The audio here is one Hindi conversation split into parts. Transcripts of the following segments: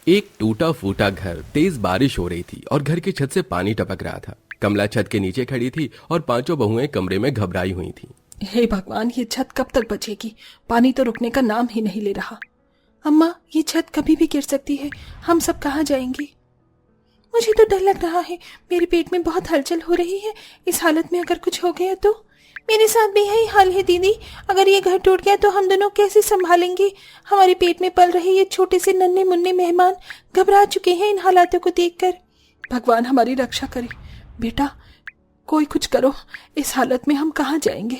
एक टूटा फूटा घर, तेज बारिश हो रही थी और घर की छत से पानी टपक रहा था। कमला छत के नीचे खड़ी थी और पांचों बहुएं कमरे में घबराई हुई थीं। हे भगवान, ये छत कब तक बचेगी? पानी तो रुकने का नाम ही नहीं ले रहा। अम्मा, ये छत कभी भी गिर सकती है। हम सब कहाँ जाएंगे? मुझे तो डर लग रहा है। मेरे पेट में बहुत हलचल हो रही है। इस हालत में अगर कुछ हो गया तो? मेरे साथ भी यही हाल है दीदी। अगर ये घर टूट गया तो हम दोनों कैसे संभालेंगे? हमारे पेट में पल रहे ये छोटे से नन्हे मुन्ने मेहमान घबरा चुके हैं इन हालातों को देखकर। भगवान हमारी रक्षा करे। बेटा, कोई कुछ करो। इस हालत में हम कहाँ जाएंगे?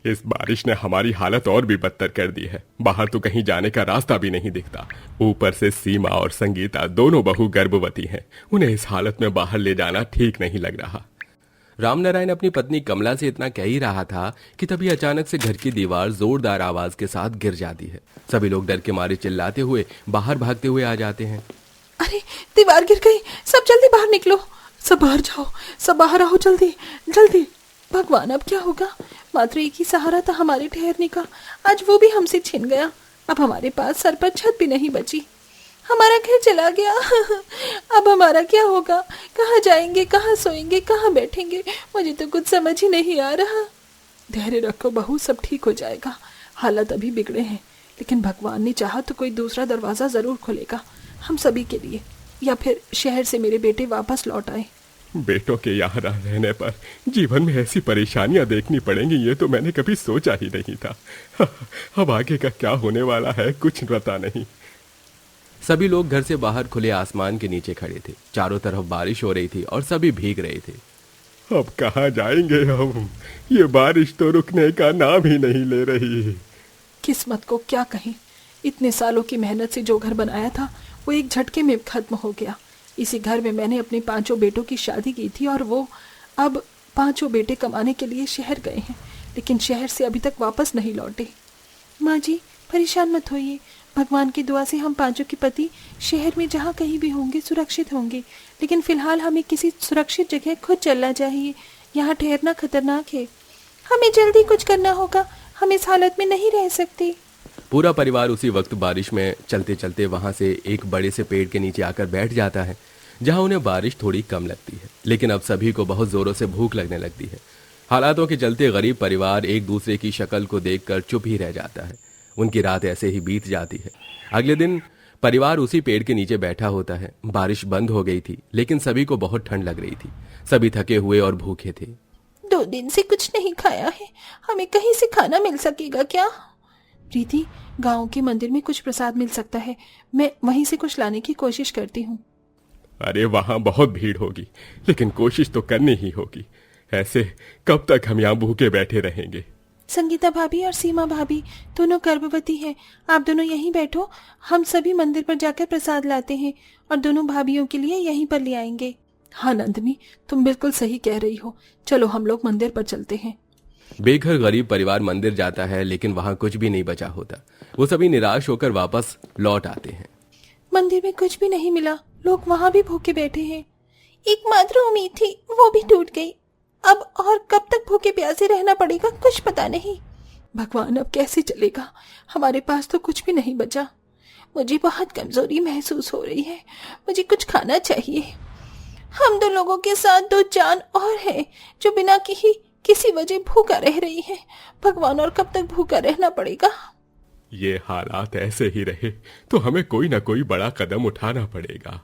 इस बारिश ने हमारी हालत और भी बदतर कर दी है। बाहर तो कहीं जाने का रास्ता भी नहीं दिखता। ऊपर से सीमा और संगीता दोनों बहू गर्भवती हैं। उन्हें इस हालत में बाहर ले जाना ठीक नहीं लग रहा। रामनारायण अपनी पत्नी कमला से इतना कह ही रहा था कि तभी अचानक से घर की दीवार जोरदार आवाज के साथ गिर जाती है। सभी लोग डर के मारे चिल्लाते हुए बाहर भागते हुए आ जाते हैं। अरे, दीवार गिर गई। सब जल्दी बाहर निकलो। सब बाहर जाओ। सब बाहर आओ, जल्दी जल्दी। भगवान, अब क्या होगा? मात्र एक ही सहारा था हमारे ठहरने का, आज वो भी हमसे छिन गया। अब हमारे पास सर पर छत भी नहीं बची। हमारा घर चला गया। अब हमारा क्या होगा? कहाँ जाएंगे, कहाँ सोएंगे, कहाँ बैठेंगे? मुझे तो कुछ समझ ही नहीं आ रहा। धैर्य रखो बहू, सब ठीक हो जाएगा। हालत अभी बिगड़े हैं, लेकिन भगवान ने चाहा तो कोई दूसरा दरवाजा जरूर खुलेगा हम सभी के लिए, या फिर शहर से मेरे बेटे वापस लौट आए। बेटों के यहाँ रहने पर जीवन में ऐसी परेशानियां देखनी पड़ेंगी, ये तो मैंने कभी सोचा ही नहीं था। अब आगे का क्या होने वाला है कुछ पता नहीं। सभी लोग घर से बाहर खुले आसमान के नीचे खड़े थे। चारों तरफ बारिश हो रही थी और सभी भीग रहे थे। अब कहाँ जाएंगे हम? ये बारिश तो रुकने का नाम ही नहीं ले रही। किस्मत को क्या कहें। इतने सालों की मेहनत से जो घर बनाया था वो एक झटके में खत्म हो गया। इसी घर में मैंने अपने 5 बेटों की शादी की थी और वो अब 5 बेटे कमाने के लिए शहर गए हैं, लेकिन शहर से अभी तक वापस नहीं लौटे। माँ जी, परेशान मत होइए। भगवान की दुआ से हम 5 के पति शहर में जहाँ कहीं भी होंगे सुरक्षित होंगे, लेकिन फिलहाल हमें किसी सुरक्षित जगह खुद चलना चाहिए। यहाँ ठहरना खतरनाक है। हमें जल्दी कुछ करना होगा। हम इस हालत में नहीं रह सकते। पूरा परिवार उसी वक्त बारिश में चलते चलते वहां से एक बड़े से पेड़ के नीचे आकर बैठ जाता है, जहां उन्हें बारिश थोड़ी कम लगती है, लेकिन अब सभी को बहुत जोरों से भूख लगने लगती है। हालातों के चलते गरीब परिवार एक दूसरे की शक्ल को देखकर चुप ही रह जाता है। उनकी रात ऐसे ही बीत जाती है। अगले दिन परिवार उसी पेड़ के नीचे बैठा होता है। बारिश बंद हो गई थी, लेकिन सभी को बहुत ठंड लग रही थी। सभी थके हुए और भूखे थे। 2 दिन से कुछ नहीं खाया है। हमें कहीं से खाना मिल सकेगा क्या? प्रीति, गांव के मंदिर में कुछ प्रसाद मिल सकता है। मैं वहीं से कुछ लाने की कोशिश करती हूँ। अरे वहां बहुत भीड़ होगी, लेकिन कोशिश तो करनी ही होगी। ऐसे कब तक हम यहाँ भूखे बैठे रहेंगे? संगीता भाभी और सीमा भाभी दोनों गर्भवती हैं। आप दोनों यहीं बैठो। हम सभी मंदिर पर जाकर प्रसाद लाते हैं और दोनों भाभीयों के लिए यहीं पर ले आएंगे। हाँ नंदिनी, तुम बिल्कुल सही कह रही हो। चलो हम लोग मंदिर पर चलते हैं। बेघर गरीब परिवार मंदिर जाता है, लेकिन वहां कुछ भी नहीं बचा होता। वो सभी निराश होकर वापस लौट आते हैं। मंदिर में कुछ भी नहीं मिला। लोग वहां भी भूखे बैठे हैं। एकमात्र उम्मीद थी, वो भी टूट गई। अब और कब तक भूखे प्यासे रहना पड़ेगा कुछ पता नहीं। भगवान, अब कैसे चलेगा? हमारे पास तो कुछ भी नहीं बचा। मुझे बहुत कमजोरी महसूस हो रही है। मुझे कुछ खाना चाहिए। हम 2 लोगों के साथ 2 जान और है जो बिना किसी वजह भूखा रह रही है। भगवान, और कब तक भूखा रहना पड़ेगा? ये हालात ऐसे ही रहे तो हमें कोई ना कोई बड़ा कदम उठाना पड़ेगा।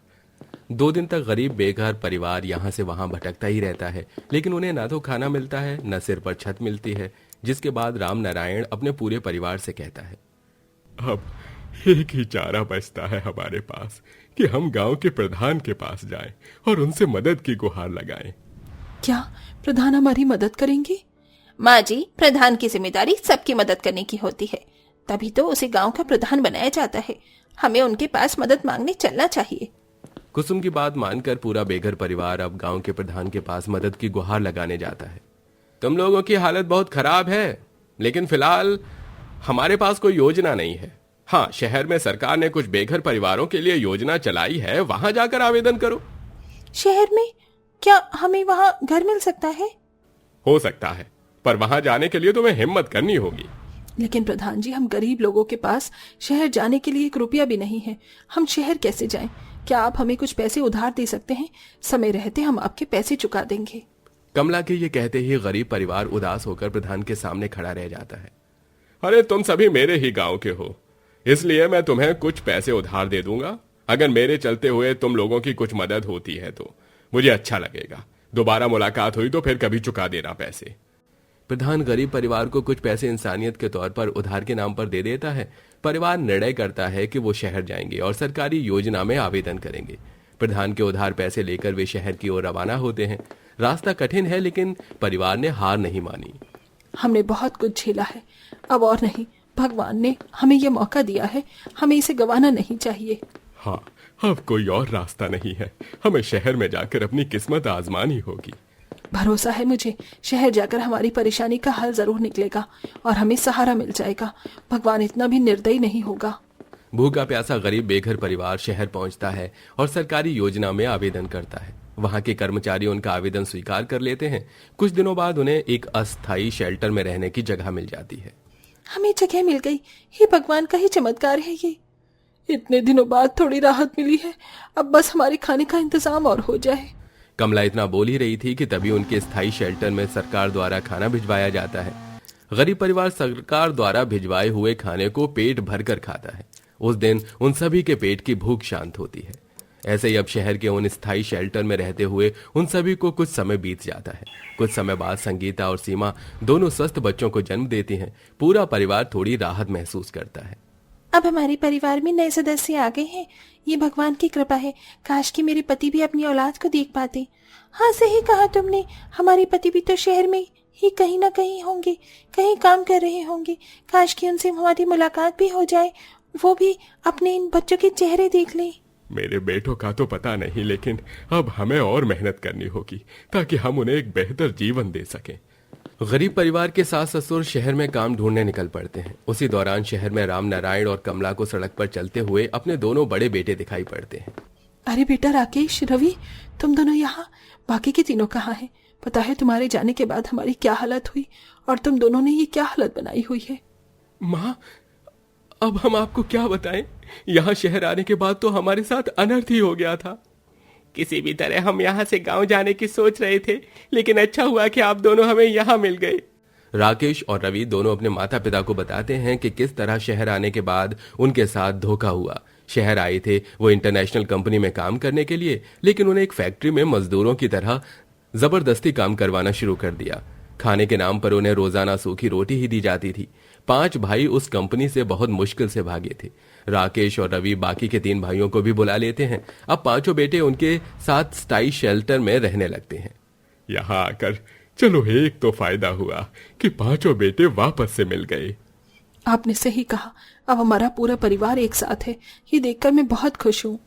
2 दिन तक गरीब बेघर परिवार यहाँ से वहां भटकता ही रहता है, लेकिन उन्हें ना तो खाना मिलता है, न सिर पर छत मिलती है। जिसके बाद रामनारायण अपने पूरे परिवार से कहता है, अब एक ही चारा बचता है हमारे पास कि हम गांव के प्रधान के पास जाएं और उनसे मदद की गुहार लगाएं। क्या प्रधान हमारी मदद करेंगे? माँ जी, प्रधान की जिम्मेदारी सबकी मदद करने की होती है, तभी तो उसे गांव का प्रधान बनाया जाता है। हमें उनके पास मदद मांगने चलना चाहिए। कुसुम की बात मानकर पूरा बेघर परिवार अब गांव के प्रधान के पास मदद की गुहार लगाने जाता है। तुम लोगों की हालत बहुत खराब है, लेकिन फिलहाल हमारे पास कोई योजना नहीं है। हाँ, शहर में सरकार ने कुछ बेघर परिवारों के लिए योजना चलाई है, वहां जाकर आवेदन करो। शहर में? क्या हमें वहाँ घर मिल सकता है? हो सकता है, पर वहां जाने के लिए तुम्हें हिम्मत करनी होगी। लेकिन प्रधान जी, हम गरीब लोगों के पास शहर जाने के लिए 1 रुपया भी नहीं है। हम शहर कैसे जाएं? क्या आप हमें कुछ पैसे उधार दे सकते हैं? समय रहते हम आपके पैसे चुका देंगे। कमला के ये कहते ही गरीब परिवार उदास होकर प्रधान के सामने खड़ा रह जाता है। अरे तुम सभी मेरे ही गांव के हो, इसलिए मैं तुम्हें कुछ पैसे उधार दे दूंगा। अगर मेरे चलते हुए तुम लोगों की कुछ मदद होती है तो मुझे अच्छा लगेगा। दोबारा मुलाकात हुई तो फिर कभी चुका देना पैसे। प्रधान गरीब परिवार को कुछ पैसे इंसानियत के तौर पर उधार के नाम पर दे देता है। परिवार निर्णय करता है कि वो शहर जाएंगे और सरकारी योजना में आवेदन करेंगे। प्रधान के उधार पैसे लेकर वे शहर की ओर रवाना होते हैं। रास्ता कठिन है, लेकिन परिवार ने हार नहीं मानी। हमने बहुत कुछ झेला है, अब और नहीं। भगवान ने हमें यह मौका दिया है, हमें इसे गंवाना नहीं चाहिए। हाँ, अब कोई और रास्ता नहीं है। हमें शहर में जाकर अपनी किस्मत आजमानी होगी। भरोसा है मुझे, शहर जाकर हमारी परेशानी का हल जरूर निकलेगा और हमें सहारा मिल जाएगा। भगवान इतना भी निर्दयी नहीं होगा। भूखा प्यासा गरीब बेघर परिवार शहर पहुंचता है और सरकारी योजना में आवेदन करता है। वहां के कर्मचारी उनका आवेदन स्वीकार कर लेते हैं। कुछ दिनों बाद उन्हें एक अस्थायी शेल्टर में रहने की जगह मिल जाती है। हमें जगह मिल गई, ये भगवान का ही चमत्कार है। ये इतने दिनों बाद थोड़ी राहत मिली है। अब बस हमारे खाने का इंतजाम और हो जाए। कमला इतना बोल ही रही थी कि तभी उनके स्थायी शेल्टर में सरकार द्वारा खाना भिजवाया जाता है। गरीब परिवार सरकार द्वारा भिजवाए हुए खाने को पेट भरकर खाता है। उस दिन उन सभी के पेट की भूख शांत होती है। ऐसे ही अब शहर के उन स्थायी शेल्टर में रहते हुए उन सभी को कुछ समय बीत जाता है। कुछ समय बाद संगीता और सीमा दोनों स्वस्थ बच्चों को जन्म देती हैं। पूरा परिवार थोड़ी राहत महसूस करता है। अब हमारे परिवार में नए सदस्य आ गए हैं, ये भगवान की कृपा है। काश कि मेरे पति भी अपनी औलाद को देख पाते। हाँ, सही कहा तुमने, हमारे पति भी तो शहर में ही कहीं ना कहीं होंगे, कहीं काम कर रहे होंगे। काश कि उनसे हमारी मुलाकात भी हो जाए, वो भी अपने इन बच्चों के चेहरे देख लें। मेरे बेटों का तो पता नहीं, लेकिन अब हमें और मेहनत करनी होगी ताकि हम उन्हें एक बेहतर जीवन दे सकें। गरीब परिवार के सास ससुर शहर में काम ढूंढने निकल पड़ते हैं। उसी दौरान शहर में राम नारायण और कमला को सड़क पर चलते हुए अपने दोनों बड़े बेटे दिखाई पड़ते हैं। अरे बेटा राकेश, रवि, तुम दोनों यहाँ, बाकी के तीनों कहाँ हैं? पता है तुम्हारे जाने के बाद हमारी क्या हालत हुई, और तुम दोनों ने ये क्या हालत बनाई हुई है। माँ, अब हम आपको क्या बताएं? यहाँ शहर आने के बाद तो हमारे साथ अनर्थ ही हो गया था। किसी भी तरह हम यहाँ से गांव जाने की सोच रहे थे, लेकिन अच्छा हुआ कि आप दोनों हमें यहाँ मिल गए। राकेश और रवि दोनों अपने माता पिता को बताते हैं कि किस तरह शहर आने के बाद उनके साथ धोखा हुआ। शहर आए थे वो इंटरनेशनल कंपनी में काम करने के लिए, लेकिन उन्हें एक फैक्ट्री में मजदूरों की तरह जबरदस्ती काम करवाना शुरू कर दिया। खाने के नाम पर उन्हें रोजाना सूखी रोटी ही दी जाती थी। 5 भाई उस कंपनी से बहुत मुश्किल से भागे थे। राकेश और रवि बाकी के 3 भाइयों को भी बुला लेते हैं। अब 5 बेटे उनके साथ स्थायी शेल्टर में रहने लगते हैं। यहाँ आकर चलो एक तो फायदा हुआ कि 5 बेटे वापस से मिल गए। आपने सही कहा, अब हमारा पूरा परिवार एक साथ है। ये देखकर मैं बहुत खुश हूँ।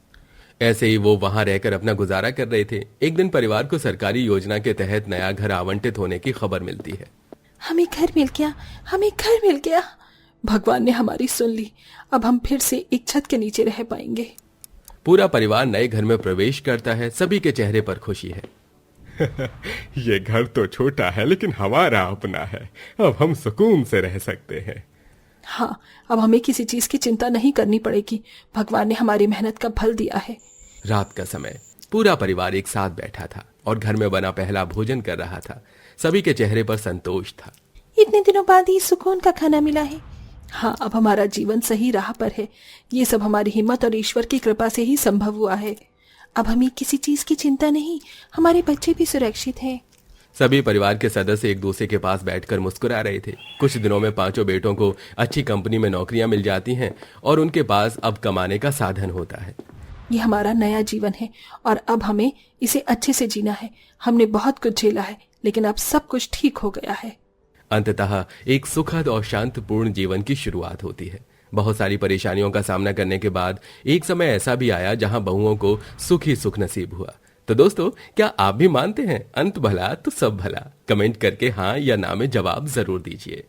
ऐसे ही वो वहां रहकर अपना गुजारा कर रहे थे। एक दिन परिवार को सरकारी योजना के तहत नया घर आवंटित होने की खबर मिलती है। हमें घर मिल गया, हमें घर मिल गया। भगवान ने हमारी सुन ली। अब हम फिर से एक छत के नीचे रह पाएंगे। पूरा परिवार नए घर में प्रवेश करता है। सभी के चेहरे पर खुशी है। ये घर तो छोटा है, लेकिन हमारा अपना है। अब हम सुकून से रह सकते हैं। हाँ, अब हमें किसी चीज की चिंता नहीं करनी पड़ेगी। भगवान ने हमारी मेहनत का फल दिया है। रात का समय, पूरा परिवार एक साथ बैठा था और घर में बना पहला भोजन कर रहा था। सभी के चेहरे पर संतोष था। इतने दिनों बाद ही सुकून का खाना मिला है। हाँ, अब हमारा जीवन सही राह पर है। ये सब हमारी हिम्मत और ईश्वर की कृपा से ही संभव हुआ है। अब हमें किसी चीज की चिंता नहीं, हमारे बच्चे भी सुरक्षित हैं। सभी परिवार के सदस्य एक दूसरे के पास बैठकर मुस्कुरा रहे थे। कुछ दिनों में 5 बेटों को अच्छी कंपनी में नौकरियां मिल जाती हैं और उनके पास अब कमाने का साधन होता है। ये हमारा नया जीवन है और अब हमें इसे अच्छे से जीना है। हमने बहुत कुछ झेला है, लेकिन अब सब कुछ ठीक हो गया है। अंततः एक सुखद और शांतिपूर्ण जीवन की शुरुआत होती है। बहुत सारी परेशानियों का सामना करने के बाद एक समय ऐसा भी आया जहां बहुओं को सुख ही सुख नसीब हुआ। तो दोस्तों, क्या आप भी मानते हैं अंत भला तो सब भला? कमेंट करके हाँ या ना में जवाब जरूर दीजिए।